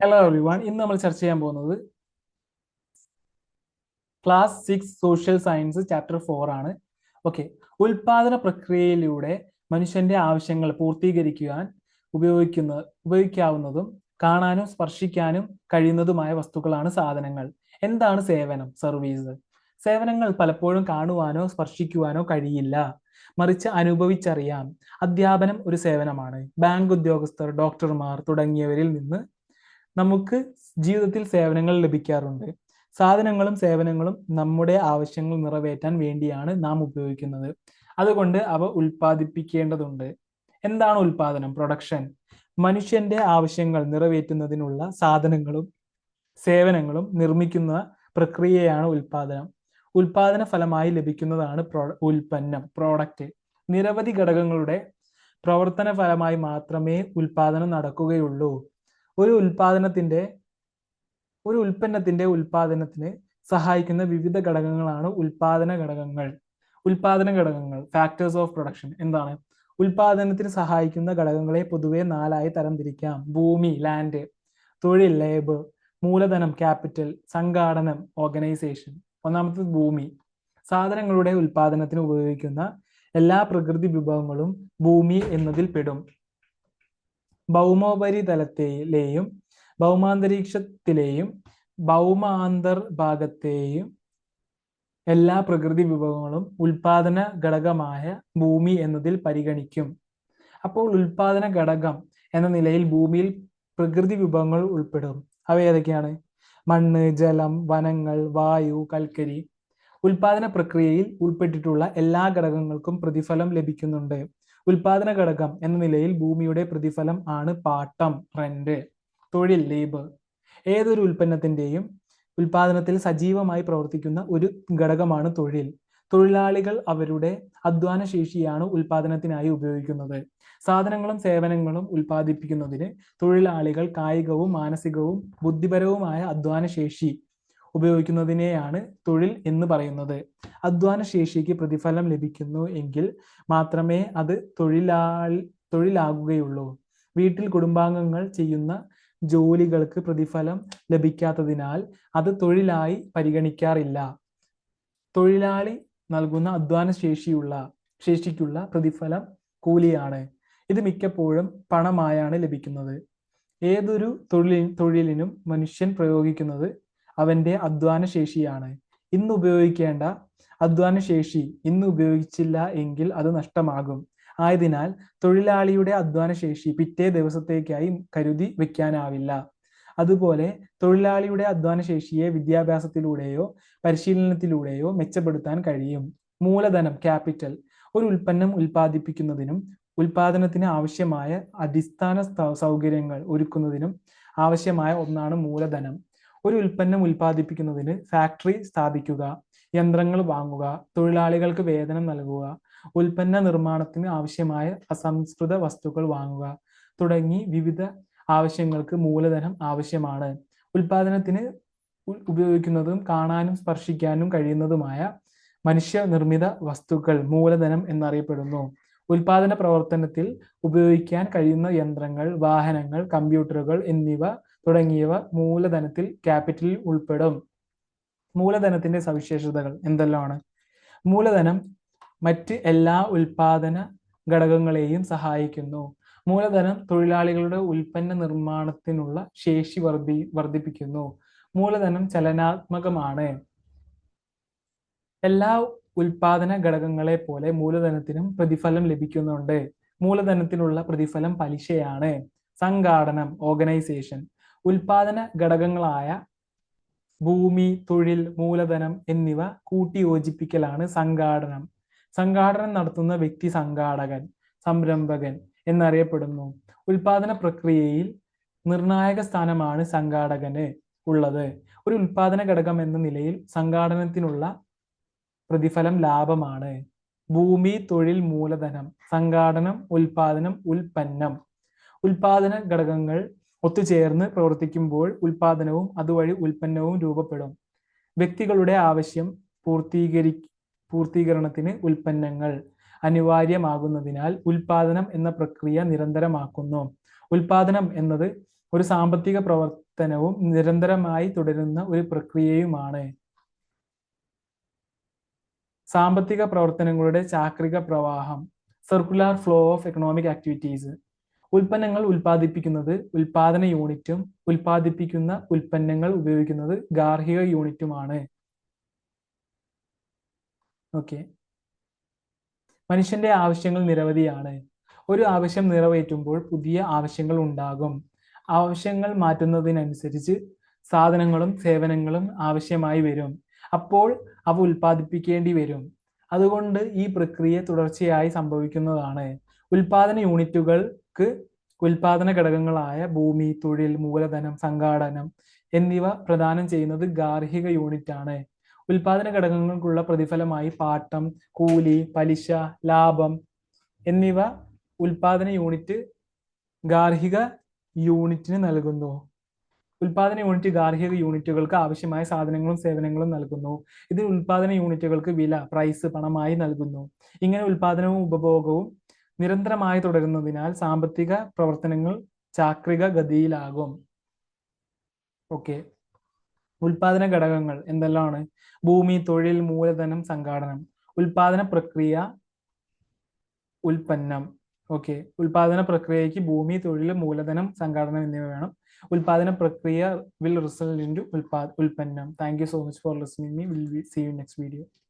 Hello everyone. ഇന്ന് നമ്മൾ ചർച്ച ചെയ്യാൻ പോകുന്നത് ക്ലാസ് 6 സോഷ്യൽ സയൻസ് ചാപ്റ്റർ 4 ആണ്. ഓക്കെ. ഉൽപാദന പ്രക്രിയയിലൂടെ മനുഷ്യന്റെ ആവശ്യങ്ങൾ പൂർത്തീകരിക്കുവാൻ ഉപയോഗിക്കാവുന്നതും കാണാനും സ്പർശിക്കാനും കഴിയുന്നതുമായ വസ്തുക്കളാണ് സാധനങ്ങൾ. എന്താണ് സേവനം, സർവീസ്? സേവനങ്ങൾ പലപ്പോഴും കാണുവാനോ സ്പർശിക്കുവാനോ കഴിയില്ല, മറിച്ച് അനുഭവിച്ചറിയാം. അധ്യാപനം ഒരു സേവനമാണ്. ബാങ്ക് ഉദ്യോഗസ്ഥർ, ഡോക്ടർമാർ തുടങ്ങിയവരിൽ നിന്ന് നമുക്ക് ജീവിതത്തിൽ സേവനങ്ങൾ ലഭിക്കാറുണ്ട്. സാധനങ്ങളും സേവനങ്ങളും നമ്മുടെ ആവശ്യങ്ങൾ നിറവേറ്റാൻ വേണ്ടിയാണ് നാം ഉപയോഗിക്കുന്നത്. അതുകൊണ്ട് അവ ഉൽപ്പാദിപ്പിക്കേണ്ടതുണ്ട്. എന്താണ് ഉൽപാദനം, പ്രൊഡക്ഷൻ? മനുഷ്യന്റെ ആവശ്യങ്ങൾ നിറവേറ്റുന്നതിനുള്ള സാധനങ്ങളും സേവനങ്ങളും നിർമ്മിക്കുന്ന പ്രക്രിയയാണ് ഉൽപാദനം. ഉൽപാദന ഫലമായി ലഭിക്കുന്നതാണ് ഉൽപ്പന്നം, പ്രോഡക്റ്റ്. നിരവധി ഘടകങ്ങളുടെ പ്രവർത്തന ഫലമായി മാത്രമേ ഉൽപാദനം നടക്കുകയുള്ളൂ. ഒരു ഉൽപ്പന്നത്തിന്റെ ഉൽപാദനത്തിന് സഹായിക്കുന്ന വിവിധ ഘടകങ്ങളാണ് ഉൽപാദന ഘടകങ്ങൾ ഫാക്ടേഴ്സ് ഓഫ് പ്രൊഡക്ഷൻ. എന്താണ്? ഉൽപാദനത്തിന് സഹായിക്കുന്ന ഘടകങ്ങളെ പൊതുവെ 4 ആയി തരംതിരിക്കാം. ഭൂമി, ലാൻഡ്; തൊഴിൽ, ലേബർ; മൂലധനം, ക്യാപിറ്റൽ; സംഘാടനം, ഓർഗനൈസേഷൻ. ഒന്നാമത്തെ ഭൂമി. സാധനങ്ങളുടെ ഉൽപാദനത്തിന് ഉപയോഗിക്കുന്ന എല്ലാ പ്രകൃതി വിഭവങ്ങളും ഭൂമി എന്നതിൽ പെടും. ഭൗമോപരിതലത്തിലെയും ഭൗമാന്തരീക്ഷത്തിലെയും ഭൗമാന്തർഭാഗത്തെയും എല്ലാ പ്രകൃതി വിഭവങ്ങളും ഉൽപാദന ഘടകമായ ഭൂമി എന്നതിൽ പരിഗണിക്കും. അപ്പോൾ ഉൽപാദന ഘടകം എന്ന നിലയിൽ ഭൂമിയിൽ പ്രകൃതി വിഭവങ്ങൾ ഉൾപ്പെടും. അവ ഏതൊക്കെയാണ്? മണ്ണ്, ജലം, വനങ്ങൾ, വായു, കൽക്കരി. ഉൽപാദന പ്രക്രിയയിൽ ഉൾപ്പെട്ടിട്ടുള്ള എല്ലാ ഘടകങ്ങൾക്കും പ്രതിഫലം ലഭിക്കുന്നുണ്ട്. ഉൽപാദന ഘടകം എന്ന നിലയിൽ ഭൂമിയുടെ പ്രതിഫലം ആണ് പാട്ടം, റെന്റ്. തൊഴിൽ, ലേബർ. ഏതൊരു ഉൽപ്പന്നത്തിന്റെയും ഉൽപാദനത്തിൽ സജീവമായി പ്രവർത്തിക്കുന്ന ഒരു ഘടകമാണ് തൊഴിൽ. തൊഴിലാളികൾ അവരുടെ അധ്വാന ശേഷിയാണ് ഉൽപാദനത്തിനായി ഉപയോഗിക്കുന്നത്. സാധനങ്ങളും സേവനങ്ങളും ഉൽപ്പാദിപ്പിക്കുന്നതിന് തൊഴിലാളികൾ കായികവും മാനസികവും ബുദ്ധിപരവുമായ അധ്വാന ശേഷി ഉപയോഗിക്കുന്നതിനെയാണ് തൊഴിൽ എന്ന് പറയുന്നത്. അധ്വാന ശേഷിക്ക് പ്രതിഫലം ലഭിക്കുന്നു എങ്കിൽ മാത്രമേ അത് തൊഴിലാകുകയുള്ളൂ. വീട്ടിൽ കുടുംബാംഗങ്ങൾ ചെയ്യുന്ന ജോലികൾക്ക് പ്രതിഫലം ലഭിക്കാത്തതിനാൽ അത് തൊഴിലായി പരിഗണിക്കാറില്ല. തൊഴിലാളി നൽകുന്ന അധ്വാന ശേഷിക്കുള്ള പ്രതിഫലം കൂലിയാണ്. ഇത് മിക്കപ്പോഴും പണമായാണ് ലഭിക്കുന്നത്. ഏതൊരു തൊഴിലിനും മനുഷ്യൻ പ്രയോഗിക്കുന്നത് അവന്റെ അധ്വാന ശേഷിയാണ്. ഇന്ന് ഉപയോഗിക്കേണ്ട അധ്വാന ശേഷി ഇന്ന് ഉപയോഗിച്ചില്ല എങ്കിൽ അത് നഷ്ടമാകും. ആയതിനാൽ തൊഴിലാളിയുടെ അധ്വാന ശേഷി പിറ്റേ ദിവസത്തേക്കായി കരുതി വെക്കാനാവില്ല. അതുപോലെ തൊഴിലാളിയുടെ അധ്വാന ശേഷിയെ വിദ്യാഭ്യാസത്തിലൂടെയോ പരിശീലനത്തിലൂടെയോ മെച്ചപ്പെടുത്താൻ കഴിയും. മൂലധനം, ക്യാപിറ്റൽ. ഒരു ഉൽപ്പന്നം ഉൽപ്പാദിപ്പിക്കുന്നതിനും ഉൽപാദനത്തിന് ആവശ്യമായ അടിസ്ഥാന സൗകര്യങ്ങൾ ഒരുക്കുന്നതിനും ആവശ്യമായ ഒന്നാണ് മൂലധനം. ഒരു ഉൽപ്പന്നം ഉൽപ്പാദിപ്പിക്കുന്നതിന് ഫാക്ടറി സ്ഥാപിക്കുക, യന്ത്രങ്ങൾ വാങ്ങുക, തൊഴിലാളികൾക്ക് വേതനം നൽകുക, ഉൽപ്പന്ന നിർമ്മാണത്തിന് ആവശ്യമായ അസംസ്കൃത വസ്തുക്കൾ വാങ്ങുക തുടങ്ങി വിവിധ ആവശ്യങ്ങൾക്ക് മൂലധനം ആവശ്യമാണ്. ഉൽപാദനത്തിന് ഉപയോഗിക്കുന്നതും കാണാനും സ്പർശിക്കാനും കഴിയുന്നതുമായ മനുഷ്യനിർമ്മിത വസ്തുക്കൾ മൂലധനം എന്നറിയപ്പെടുന്നു. ഉൽപാദന പ്രവർത്തനത്തിൽ ഉപയോഗിക്കാൻ കഴിയുന്ന യന്ത്രങ്ങൾ, വാഹനങ്ങൾ, കമ്പ്യൂട്ടറുകൾ എന്നിവ തുടങ്ങിയവ മൂലധനത്തിൽ, ക്യാപിറ്റലിൽ ഉൾപ്പെടും. മൂലധനത്തിന്റെ സവിശേഷതകൾ എന്തെല്ലാമാണ്? മൂലധനം മറ്റ് എല്ലാ ഉൽപാദന ഘടകങ്ങളെയും സഹായിക്കുന്നു. മൂലധനം തൊഴിലാളികളുടെ ഉൽപ്പന്ന നിർമ്മാണത്തിനുള്ള ശേഷി വർദ്ധിപ്പിക്കുന്നു. മൂലധനം ചലനാത്മകമാണ്. എല്ലാ ഉൽപാദന ഘടകങ്ങളെ പോലെ മൂലധനത്തിനും പ്രതിഫലം ലഭിക്കുന്നുണ്ട്. മൂലധനത്തിനുള്ള പ്രതിഫലം പലിശയാണ്. സംഘാടനം, ഓർഗനൈസേഷൻ. ഉൽപാദന ഘടകങ്ങളായ ഭൂമി, തൊഴിൽ, മൂലധനം എന്നിവ കൂട്ടിയോജിപ്പിക്കലാണ് സംഘാടനം. സംഘാടനം നടത്തുന്ന വ്യക്തി സംഘാടകൻ, സംരംഭകൻ എന്നറിയപ്പെടുന്നു. ഉൽപാദന പ്രക്രിയയിൽ നിർണായക സ്ഥാനമാണ് സംഘാടകന് ഉള്ളത്. ഒരു ഉൽപാദന ഘടകം എന്ന നിലയിൽ സംഘാടനത്തിനുള്ള പ്രതിഫലം ലാഭമാണ്. ഭൂമി, തൊഴിൽ, മൂലധനം, സംഘാടനം, ഉൽപാദനം, ഉൽപ്പന്നം. ഉൽപാദന ഘടകങ്ങൾ ഒത്തുചേർന്ന് പ്രവർത്തിക്കുമ്പോൾ ഉൽപാദനവും അതുവഴി ഉൽപ്പന്നവും രൂപപ്പെടും. വ്യക്തികളുടെ ആവശ്യം പൂർത്തീകരണത്തിന് ഉൽപ്പന്നങ്ങൾ അനിവാര്യമാകുന്നതിനാൽ ഉൽപാദനം എന്ന പ്രക്രിയ നിരന്തരമാക്കുന്നു. ഉൽപാദനം എന്നത് ഒരു സാമ്പത്തിക പ്രവർത്തനവും നിരന്തരമായി തുടരുന്ന ഒരു പ്രക്രിയയുമാണ്. സാമ്പത്തിക പ്രവർത്തനങ്ങളുടെ ചാക്രിക പ്രവാഹം, circular flow of economic activities. ഉൽപ്പന്നങ്ങൾ ഉൽപ്പാദിപ്പിക്കുന്നത് ഉൽപാദന യൂണിറ്റും ഉൽപ്പാദിപ്പിക്കുന്ന ഉൽപ്പന്നങ്ങൾ ഉപയോഗിക്കുന്നത് ഗാർഹിക യൂണിറ്റുമാണ്. ഓക്കെ. മനുഷ്യന്റെ ആവശ്യങ്ങൾ നിരവധിയാണ്. ഒരു ആവശ്യം നിറവേറ്റുമ്പോൾ പുതിയ ആവശ്യങ്ങൾ ഉണ്ടാകും. ആവശ്യങ്ങൾ മാറ്റുന്നതിനനുസരിച്ച് സാധനങ്ങളും സേവനങ്ങളും ആവശ്യമായി വരും. അപ്പോൾ അവ ഉൽപ്പാദിപ്പിക്കേണ്ടി വരും. അതുകൊണ്ട് ഈ പ്രക്രിയ തുടർച്ചയായി സംഭവിക്കുന്നതാണ്. ഉൽപാദന യൂണിറ്റുകൾക്ക് ഉൽപാദന ഘടകങ്ങളായ ഭൂമി, തൊഴിൽ, മൂലധനം, സംഘാടനം എന്നിവ പ്രദാനം ചെയ്യുന്നത് ഗാർഹിക യൂണിറ്റ് ആണ്. ഉൽപാദന ഘടകങ്ങൾക്കുള്ള പ്രതിഫലമായി പാട്ടം, കൂലി, പലിശ, ലാഭം എന്നിവ ഉൽപാദന യൂണിറ്റ് ഗാർഹിക യൂണിറ്റിന് നൽകുന്നു. ഉൽപാദന യൂണിറ്റ് ഗാർഹിക യൂണിറ്റുകൾക്ക് ആവശ്യമായ സാധനങ്ങളും സേവനങ്ങളും നൽകുന്നു. ഇത് ഉൽപാദന യൂണിറ്റുകൾക്ക് വില, പ്രൈസ്, പണമായി നൽകുന്നു. ഇങ്ങനെ ഉൽപാദനവും ഉപഭോഗവും നിരന്തരമായി തുടരുന്നതിനാൽ സാമ്പത്തിക പ്രവർത്തനങ്ങൾ ചാക്രിക ഗതിയിലാകും. ഓക്കെ. ഉൽപാദന ഘടകങ്ങൾ എന്തെല്ലാമാണ്? ഭൂമി, തൊഴിൽ, മൂലധനം, സംഘാടനം. ഉൽപാദന പ്രക്രിയ, ഉൽപ്പന്നം. ഓക്കെ. ഉൽപാദന പ്രക്രിയയ്ക്ക് ഭൂമി, തൊഴിൽ, മൂലധനം, സംഘാടനം എന്നിവ വേണം. ഉൽപാദന പ്രക്രിയ will result into ഉൽപ്പന്നം. Thank you so much for listening me. We'll see you next video.